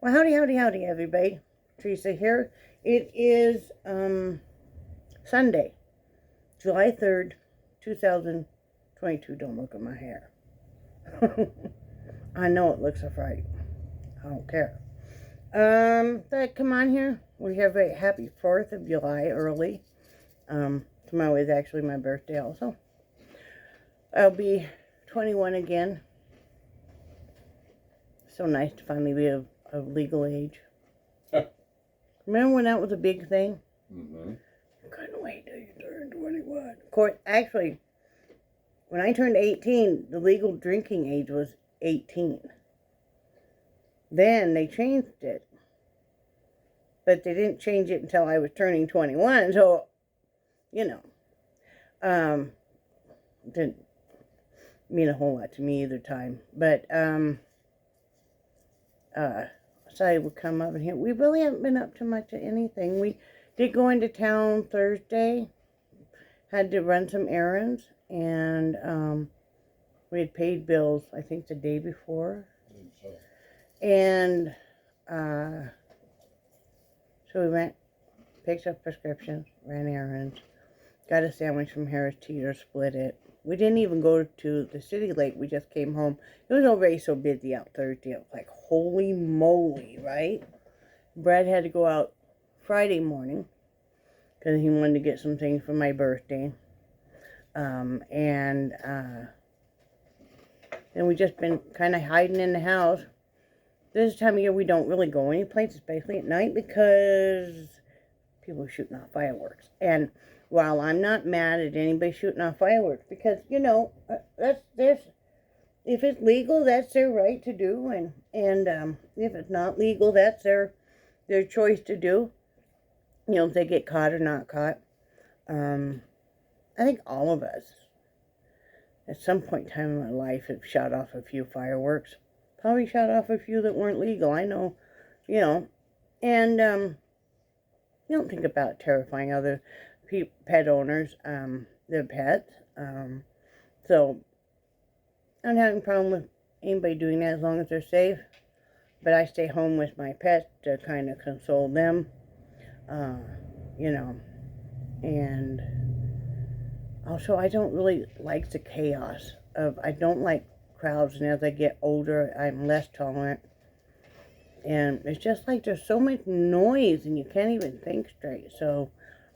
Well, howdy, howdy, howdy, everybody. Teresa here. It is Sunday, July 3rd, 2022. Don't look at my hair. I know it looks a fright. I don't care. But come on here. We have a happy 4th of July early. Tomorrow is actually my birthday also. I'll be 21 again. So nice to finally be of legal age. Remember when that was a big thing? Mm-hmm. You couldn't wait till you turned 21. Of course, actually, when I turned 18, the legal drinking age was 18. Then they changed it. But they didn't change it until I was turning 21. So, didn't mean a whole lot to me either time. But, so I would come up in here. We really haven't been up to much of anything. We did go into town Thursday. Had to run some errands. And we had paid bills, I think, the day before. And so we went, picked up prescriptions, ran errands, got a sandwich from Harris Teeter, split it. We didn't even go to the city late. We just came home. It was already so busy out Thursday. It was like, holy moly, right? Brad had to go out Friday morning because he wanted to get some things for my birthday. Then we just been kind of hiding in the house. This time of year we don't really go anyplace, especially at night, because people are shooting off fireworks. And while I'm not mad at anybody shooting off fireworks, because, if it's legal, that's their right to do, and if it's not legal, that's their choice to do. If they get caught or not caught. I think all of us, at some point in time in my life, have shot off a few fireworks. Probably shot off a few that weren't legal. I know, and you don't think about terrifying other pet owners, their pets. So I don't have any problem with anybody doing that as long as they're safe. But I stay home with my pets to kind of console them, and also I don't really like the chaos I don't like crowds, and as I get older, I'm less tolerant. And it's just like there's so much noise and you can't even think straight. So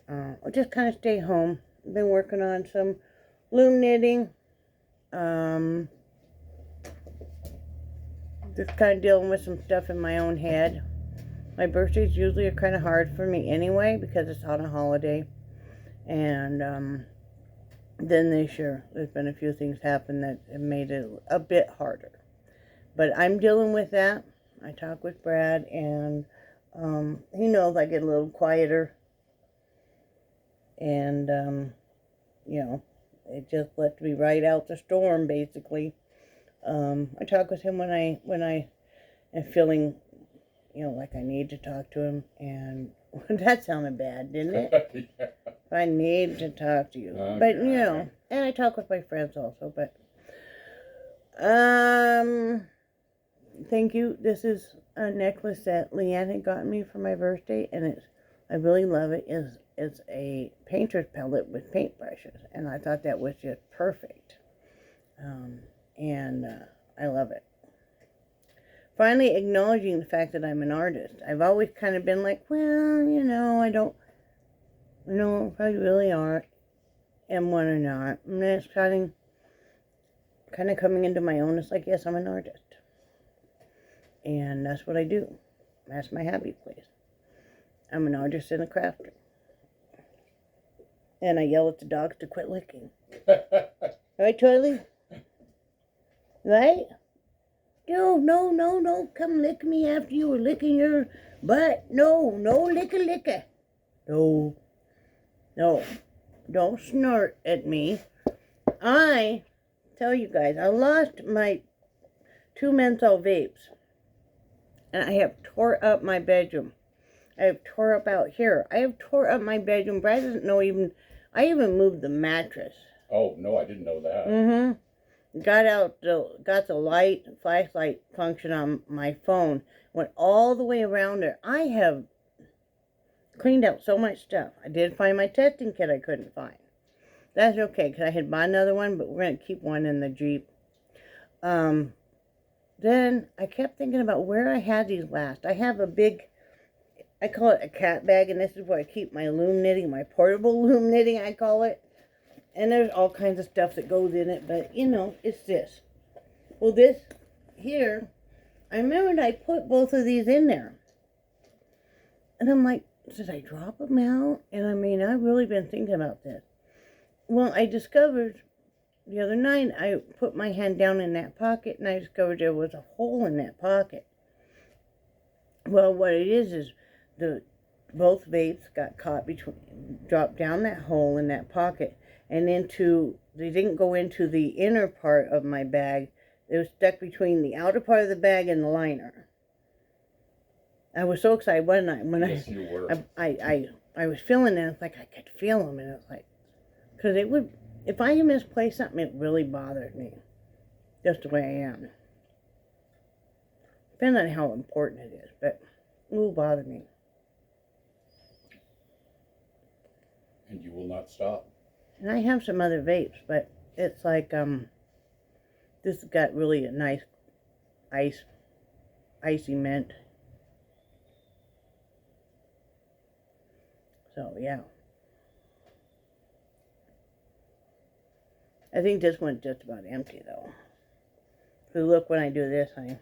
I'll just kind of stay home. I've been working on some loom knitting. Just kind of dealing with some stuff in my own head. My birthdays usually are kind of hard for me anyway because it's on a holiday. And then this year, there's been a few things happen that have made it a bit harder. But I'm dealing with that. I talk with Brad, and he knows I get a little quieter. And, it just lets me ride out the storm, basically. I talk with him when I am feeling, like I need to talk to him. And that sounded bad, didn't it? Yeah. I need to talk to you. Okay. But, and I talk with my friends also. But, thank you. This is a necklace that Leanne had gotten me for my birthday, and I really love it. It's a painter's palette with paintbrushes, and I thought that was just perfect. I love it. Finally acknowledging the fact that I'm an artist. I've always kind of been like, well, I don't know if I really am one or not. And then it's kind of coming into my own. It's like, yes, I'm an artist. And that's what I do. That's my happy place. I'm an artist and a crafter. And I yell at the dogs to quit licking. Right, Charlie? Right? No. Come lick me after you were licking your butt. No licker. No. Don't snort at me. I tell you guys, I lost my 2 menthol vapes. And I have tore up my bedroom. I have tore up out here. I have tore up my bedroom. Brad doesn't know I even moved the mattress. Oh, no, I didn't know that. Mm-hmm. got the light, flashlight function on my phone, went all the way around there. I have cleaned out so much stuff. I did find my testing kit I couldn't find. That's okay, because I had bought another one, but we're going to keep one in the Jeep. Then I kept thinking about where I had these last. I have a big, I call it a cat bag, and this is where I keep my loom knitting, my portable loom knitting, I call it. And there's all kinds of stuff that goes in it, but, you know, it's this. Well, this here, I remembered I put both of these in there. And I'm like, did I drop them out? And I mean, I've really been thinking about this. Well, I discovered the other night, I put my hand down in that pocket, and I discovered there was a hole in that pocket. Well, what it is both vapes got caught dropped down that hole in that pocket, and they didn't go into the inner part of my bag. They were stuck between the outer part of the bag and the liner. I was so excited one night when you were. I was feeling it. It's like I could feel them, and it's like, because it would, if I misplaced something, it really bothered me, just the way I am. Depends on how important it is, but it will bother me. And you will not stop. And I have some other vapes, but it's like, this has got really a nice icy mint. So, yeah. I think this one's just about empty, though. So look when I do this, honey.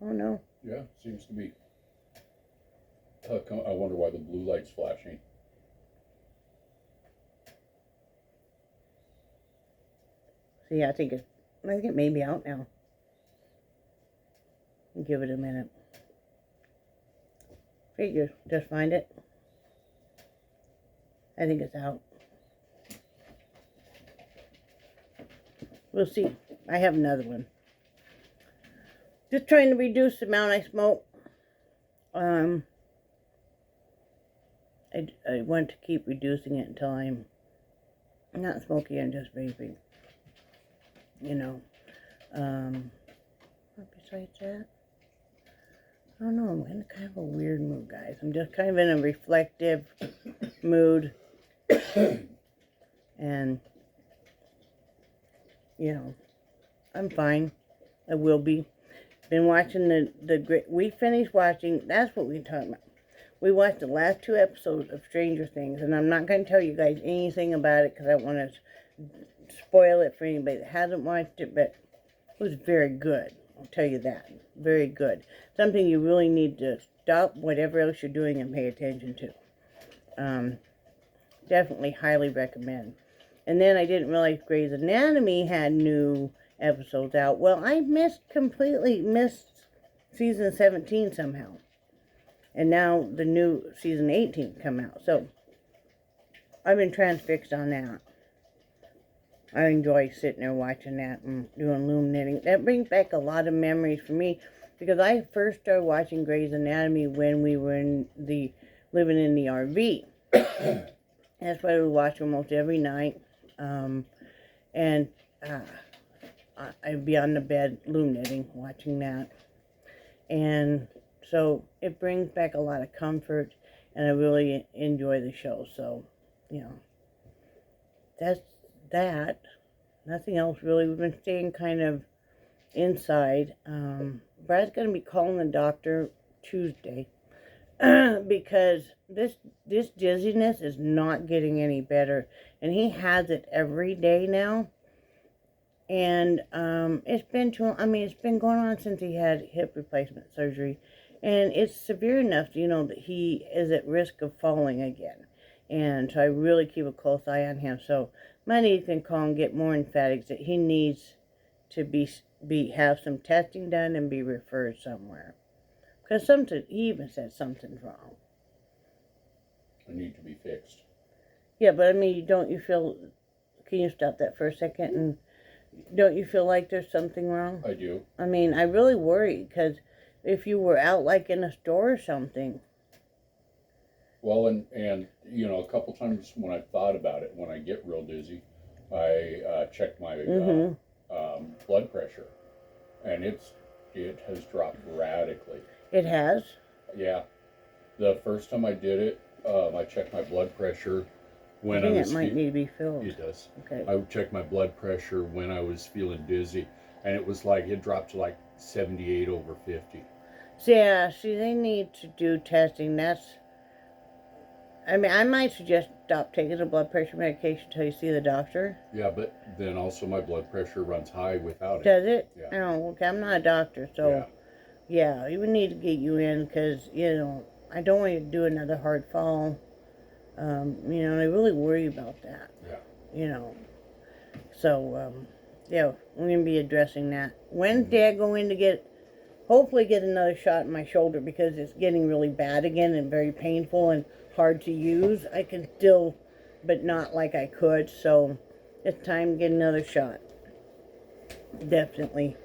Oh, no. Yeah, seems to be. I wonder why the blue light's flashing. See, I think it may be out now. Give it a minute. Figure, just find it. I think it's out. We'll see. I have another one. Just trying to reduce the amount I smoke. I want to keep reducing it until I'm not smoking and just vaping. You know. Besides that, I don't know. I'm in kind of a weird mood, guys. I'm just kind of in a reflective mood. And, you know, I'm fine. I will be. Been watching we finished watching, that's what we talking about. We watched the last 2 episodes of Stranger Things, and I'm not going to tell you guys anything about it because I don't want to spoil it for anybody that hasn't watched it, but it was very good. I'll tell you that. Very good. Something you really need to stop whatever else you're doing and pay attention to. Definitely highly recommend. And then I didn't realize Grey's Anatomy had new episodes out. Well, I completely missed season 17 somehow. And now the new season 18 come out. So, I've been transfixed on that. I enjoy sitting there watching that and doing loom knitting. That brings back a lot of memories for me. Because I first started watching Grey's Anatomy when we were living in the RV. That's why we watch almost every night. I'd be on the bed loom knitting, watching that. And so it brings back a lot of comfort, and I really enjoy the show. So, you know, that's that. Nothing else really. We've been staying kind of inside. Brad's going to be calling the doctor Tuesday because this dizziness is not getting any better, and he has it every day now. And it's been going on since he had hip replacement surgery, and it's severe enough, you know, that he is at risk of falling again. And so I really keep a close eye on him. So Monday can call and get more emphatic that he needs to have some testing done and be referred somewhere. Because he even said something's wrong. I need to be fixed. Yeah, but I mean, don't you feel, can you stop that for a second? And don't you feel like there's something wrong? I do. I mean, I really worry because if you were out like in a store or something. Well, and you know, a couple times when I've thought about it, when I get real dizzy, I checked my blood pressure, and it has dropped radically. It has? Yeah, the first time I did it, I checked my blood pressure when I I think was. it might need to be filled. It does. Okay. I would check my blood pressure when I was feeling dizzy, and it was like it dropped to like 78 over 50. So yeah, see, they need to do testing. I mean, I might suggest stop taking the blood pressure medication until you see the doctor. Yeah, but then also my blood pressure runs high without it. Does it? Yeah. Oh, okay. I'm not a doctor, so yeah, we would need to get you in because, I don't want you to do another hard fall. I really worry about that. Yeah. So, yeah, we're going to be addressing that. Wednesday, I go in to hopefully get another shot in my shoulder because it's getting really bad again and very painful and hard to use. I can still, but not like I could, so it's time to get another shot. Definitely.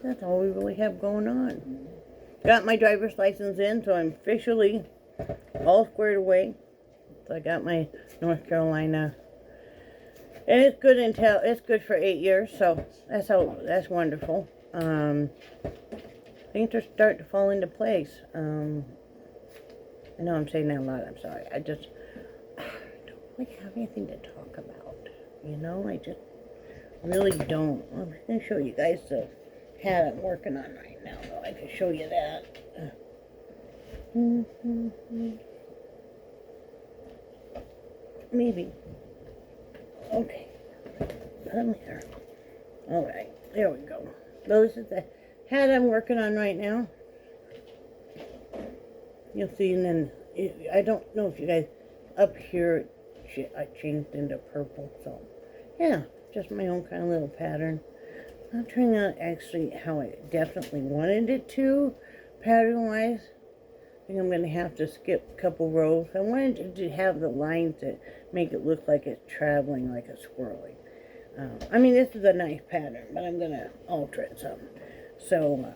That's all we really have going on. Got my driver's license in, so I'm officially all squared away. So I got my North Carolina, and it's good for 8 years. So that's wonderful. Things are starting to fall into place. I know I'm saying that a lot. I'm sorry. I just don't really have anything to talk about. I just really don't. I'm gonna show you guys the hat I'm working on right now, though. I can show you that. Maybe. Okay. Come here. Alright, there we go. This is the hat I'm working on right now. You'll see, and then, I don't know if you guys, up here, I changed into purple, so, yeah, just my own kind of little pattern. Not turning out actually how I definitely wanted it to, pattern-wise. I think I'm going to have to skip a couple rows. I wanted to have the lines that make it look like it's traveling like a swirling. This is a nice pattern, but I'm going to alter it some. So,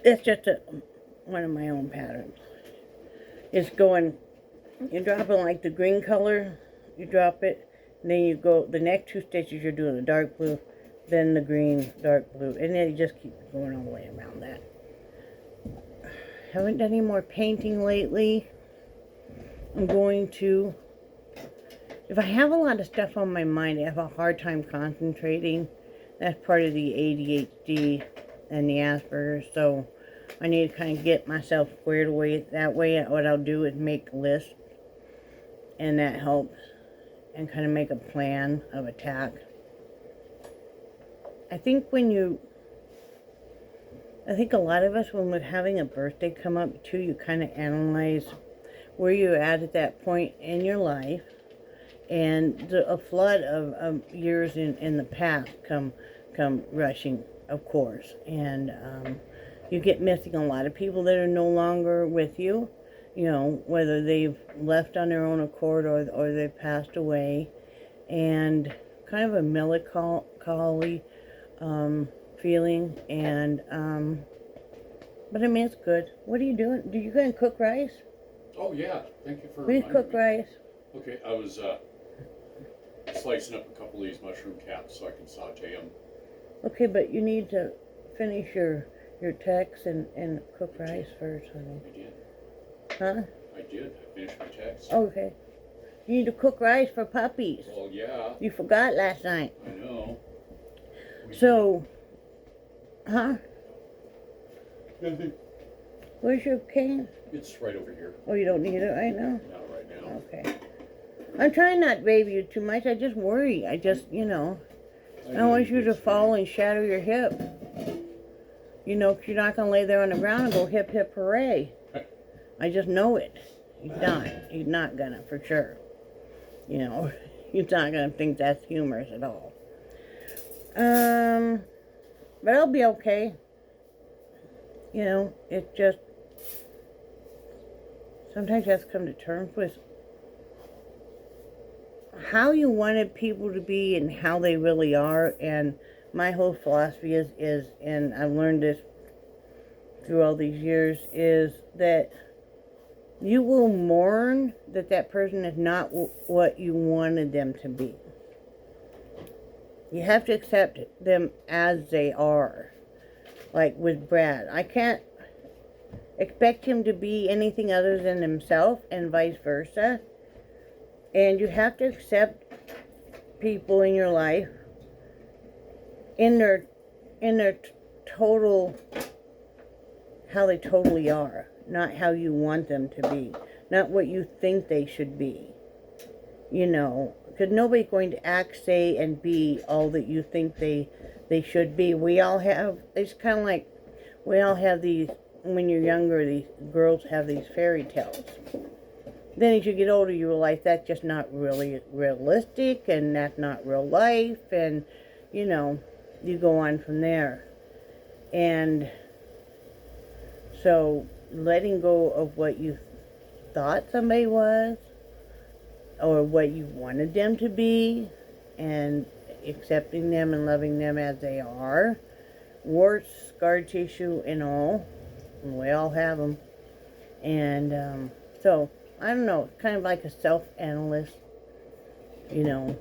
it's just one of my own patterns. It's going, you drop it like the green color, you drop it, and then you go, the next 2 stitches you're doing the dark blue, then the green, dark blue, and then you just keep going all the way around that. Haven't done any more painting lately. I'm going to, if I have a lot of stuff on my mind, I have a hard time concentrating. That's part of the ADHD and the Asperger's, so I need to kind of get myself squared away. That way, what I'll do is make a list, and that helps, and kind of make a plan of attack. I think a lot of us, when we're having a birthday come up too, you kind of analyze where you're at that point in your life, and a flood of years in the past come rushing, of course, and you get missing a lot of people that are no longer with you, whether they've left on their own accord or they've passed away, and kind of a melancholy feeling, and but it's good. What are you doing? Do you going to cook rice? Oh yeah, thank you for Please reminding cook me. rice. Okay, I was slicing up a couple of these mushroom caps so I can saute them. Okay, but you need to finish your text and cook rice first, honey. I did. Huh? I did. I finished my text. Okay. You need to cook rice for puppies. Well, yeah. You forgot last night. I know. So, huh? Mhm. Where's your can? It's right over here. Oh, you don't need it right now? Not right now. Okay. I'm trying not to baby you too much. I just worry. I don't want you to fall and shatter your hip. 'Cause you're not going to lay there on the ground and go hip, hip, hooray. I just know it. He's not. He's not going to, for sure. He's not going to think that's humorous at all. But I'll be okay. It's just, sometimes you have to come to terms with how you wanted people to be and how they really are. And my whole philosophy is, and I've learned this through all these years, is that you will mourn that that person is not what you wanted them to be. You have to accept them as they are. Like with Brad, I can't expect him to be anything other than himself, and vice versa. And you have to accept people in your life in their total, how they totally are, not how you want them to be, not what you think they should be. You know, because nobody's going to act, say, and be all that you think they should be. We all have, it's kind of like, we all have these, when you're younger, these girls have these fairy tales. Then as you get older, you realize that's just not really realistic, and that's not real life, and, you know, you go on from there. And so letting go of what you thought somebody was, or what you wanted them to be, and accepting them and loving them as they are, warts, scar tissue, and all. And we all have them. And so, I don't know, kind of like a self-analyst. You know,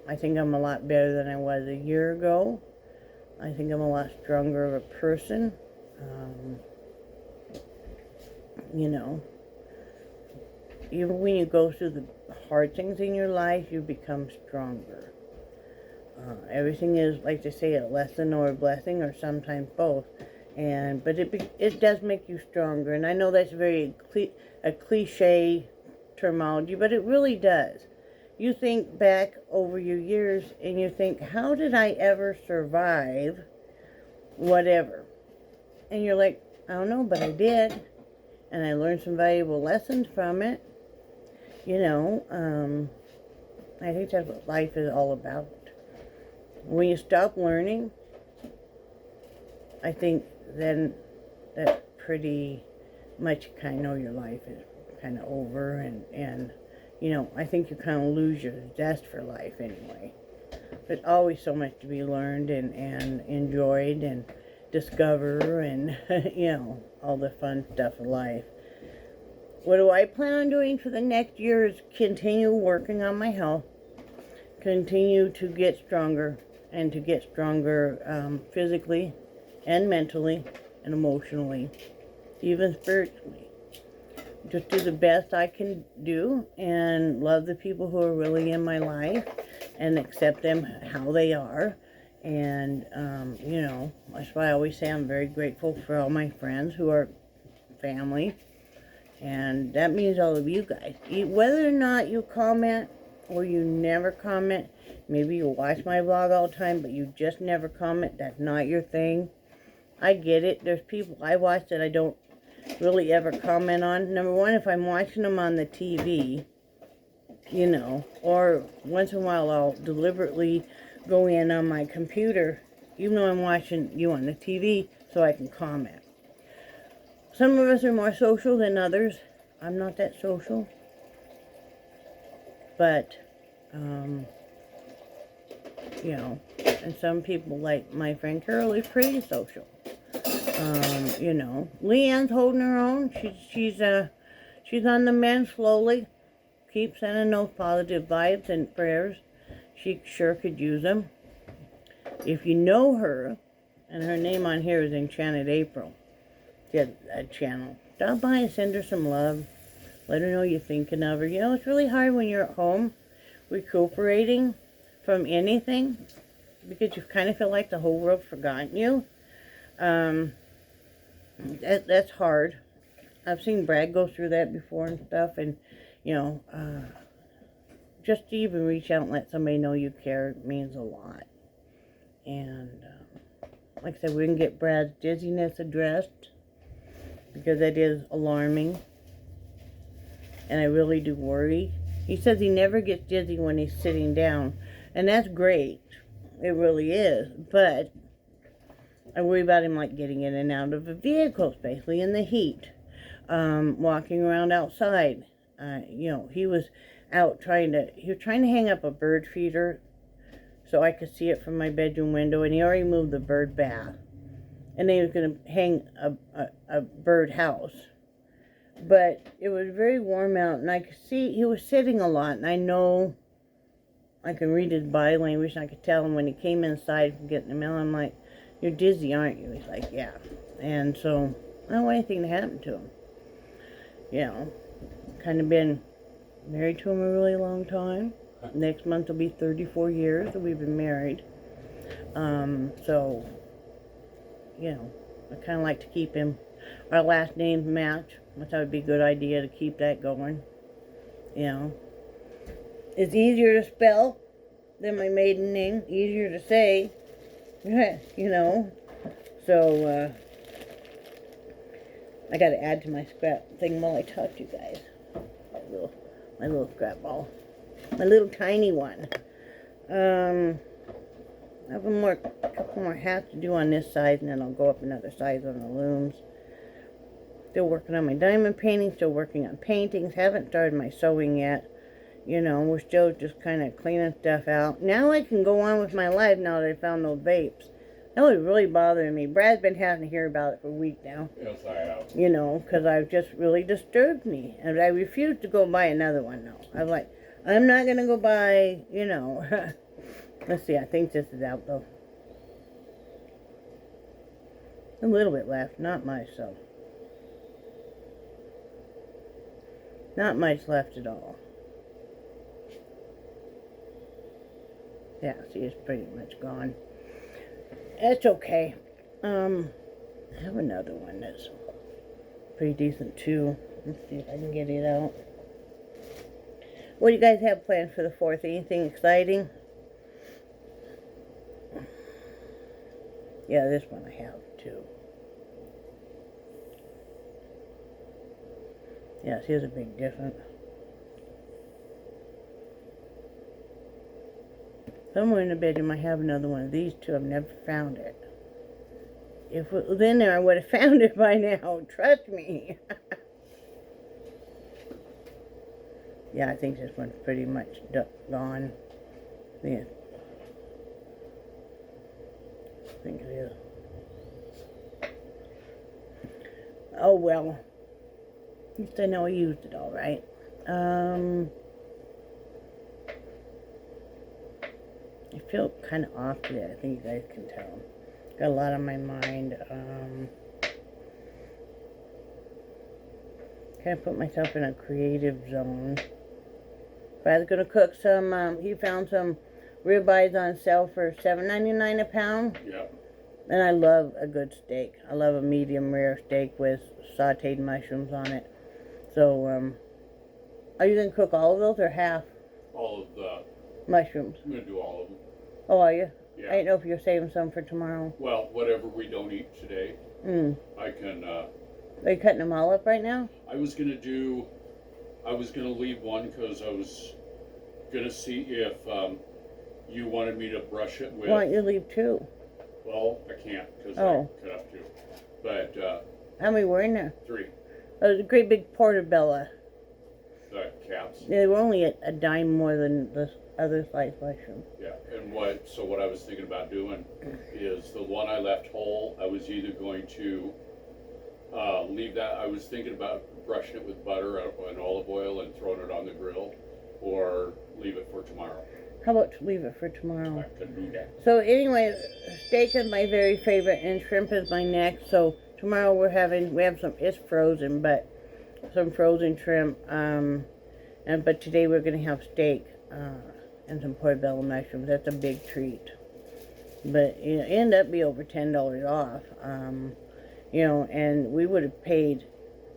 I think I'm a lot better than I was a year ago. I think I'm a lot stronger of a person. You know, even when you go through the hard things in your life, you become stronger. Everything is, like they say, a lesson or a blessing, or sometimes both. But it does make you stronger. And I know that's a cliche terminology, but it really does. You think back over your years and you think, how did I ever survive whatever? And you're like, I don't know, but I did. And I learned some valuable lessons from it. You know, I think that's what life is all about. When you stop learning, I think then that pretty much kind of know your life is kind of over, and you know, I think you kind of lose your zest for life anyway. There's always so much to be learned and enjoyed and discover, and you know, all the fun stuff of life. What do I plan on doing for the next year is continue working on my health, continue to get stronger, and to get stronger physically and mentally and emotionally, even spiritually. Just do the best I can do and love the people who are really in my life and accept them how they are. And, you know, that's why I always say I'm very grateful for all my friends who are family. And that means all of you guys. Whether or not you comment or you never comment, maybe you watch my vlog all the time, but you just never comment, that's not your thing. I get it. There's people I watch that I don't really ever comment on. Number one, if I'm watching them on the TV, you know, or once in a while I'll deliberately go in on my computer, even though I'm watching you on the TV, so I can comment. Some of us are more social than others. I'm not that social. But, you know, and some people, like my friend Carol, is pretty social. You know, Leanne's holding her own. She's on the mend slowly. Keep sending those positive vibes and prayers. She sure could use them. If you know her, and her name on here is Enchanted April, she has a channel. Stop by and send her some love. Let her know you're thinking of her. You know, it's really hard when you're at home recuperating from anything, because you kind of feel like the whole world's forgotten you. That's hard. I've seen Brad go through that before and stuff, and you know, just to even reach out and let somebody know you care means a lot. And like I said, we can get Brad's dizziness addressed, because that is alarming, and I really do worry. He says he never gets dizzy when he's sitting down, and that's great. It really is, but I worry about him like getting in and out of a vehicle, especially in the heat. Walking around outside. You know, he was out trying to hang up a bird feeder so I could see it from my bedroom window, and he already moved the bird bath. And then he was going to hang a bird house. But it was very warm out, and I could see he was sitting a lot, and I know I can read his body language, and I could tell him when he came inside from getting the mail. I'm like, "You're dizzy, aren't you?" He's like, "Yeah." And so I don't want anything to happen to him. You know, kind of been married to him a really long time. Next month will be 34 years that we've been married. So, you know, I kind of like to keep him. Our last names match. I thought it would be a good idea to keep that going. You know, it's easier to spell than my maiden name. Easier to say. You know. So, I got to add to my scrap thing while I talk to you guys. My little scrap ball. My little tiny one. I have a couple more hats to do on this side, and then I'll go up another size on the looms. Still working on my diamond painting, still working on paintings. Haven't started my sewing yet. You know, we're still just kind of cleaning stuff out. Now I can go on with my life now that I found those vapes. That was really bothering me. Brad's been having to hear about it for a week now. Yes, I have. You know, because I've just really disturbed me. And I refuse to go buy another one now. I'm like, I'm not going to go buy, you know. Let's see, I think this is out though. A little bit left, not much, so. Not much left at all. Yeah, see, it's pretty much gone. That's okay. I have another one that's pretty decent too. Let's see if I can get it out. What do you guys have planned for the 4th? Anything exciting? Yeah, this one I have too. Yeah, here's a big difference. Somewhere in the bedroom I have another one of these two. I've never found it. If it was in there, I would have found it by now. Trust me. Yeah, I think this one's pretty much gone. Yeah. I think it is. Oh well. At least I know I used it all right. I feel kind of off today. I think you guys can tell. Got a lot on my mind. Kind of put myself in a creative zone. Brad's gonna cook some. He found some ribeyes on sale for $7.99 a pound. Yeah. And I love a good steak. I love a medium rare steak with sauteed mushrooms on it. So, are you gonna cook all of those or half? All of the Mushrooms. I'm gonna do all of them. Oh, are you? Yeah. I didn't know if you're saving some for tomorrow. Well, whatever we don't eat today, I can. Are you cutting them all up right now? I was gonna leave one because I was gonna see if you wanted me to brush it with. Why don't you leave 2? Well, I can't because Oh. I cut up 2. But How many were in there? 3. Oh, it was a great big portobello. The caps. They were only a dime more than the other size mushroom. Yeah, and what I was thinking about doing is the one I left whole, I was either going to leave that, I was thinking about brushing it with butter and olive oil and throwing it on the grill, or leave it for tomorrow. How about to leave it for tomorrow? I could do that. So anyway, steak is my very favorite and shrimp is my next. So tomorrow we have some, it's frozen, but some frozen shrimp. But today we're gonna have steak and some portobello mushrooms. That's a big treat. But it ended up being over $10 off. And we would have paid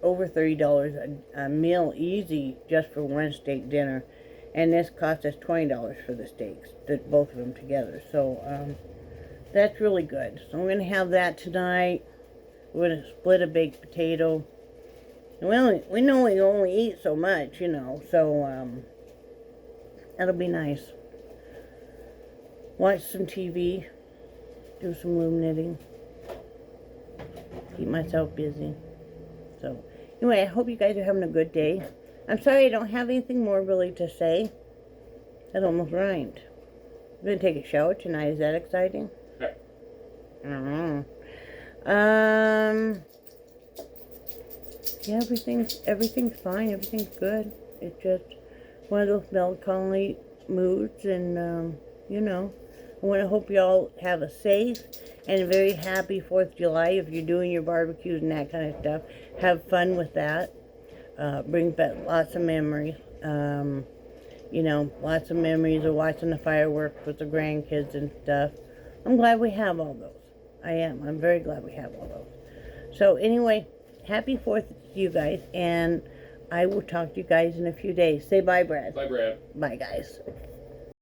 over $30 a meal easy just for one steak dinner. And this cost us $20 for the steaks, both of them together. So that's really good. So I'm going to have that tonight. We're going to split a baked potato. And we know we only eat so much, so that'll be nice. Watch some TV, do some loom knitting, keep myself busy. So anyway, I hope you guys are having a good day. I'm sorry I don't have anything more really to say. That almost rhymed. I'm going to take a shower tonight. Is that exciting? Okay. I don't know. Yeah, everything's fine. Everything's good. It's just one of those melancholy moods, and you know, I want to hope y'all have a safe and a very happy 4th of July. If you're doing your barbecues and that kind of stuff, have fun with that. Bring back lots of memories. You know, lots of memories of watching the fireworks with the grandkids and stuff. I'm glad we have all those. I am. I'm very glad we have all those. So anyway, happy 4th to you guys, and I will talk to you guys in a few days. Say bye, Brad. Bye, Brad. Bye, guys.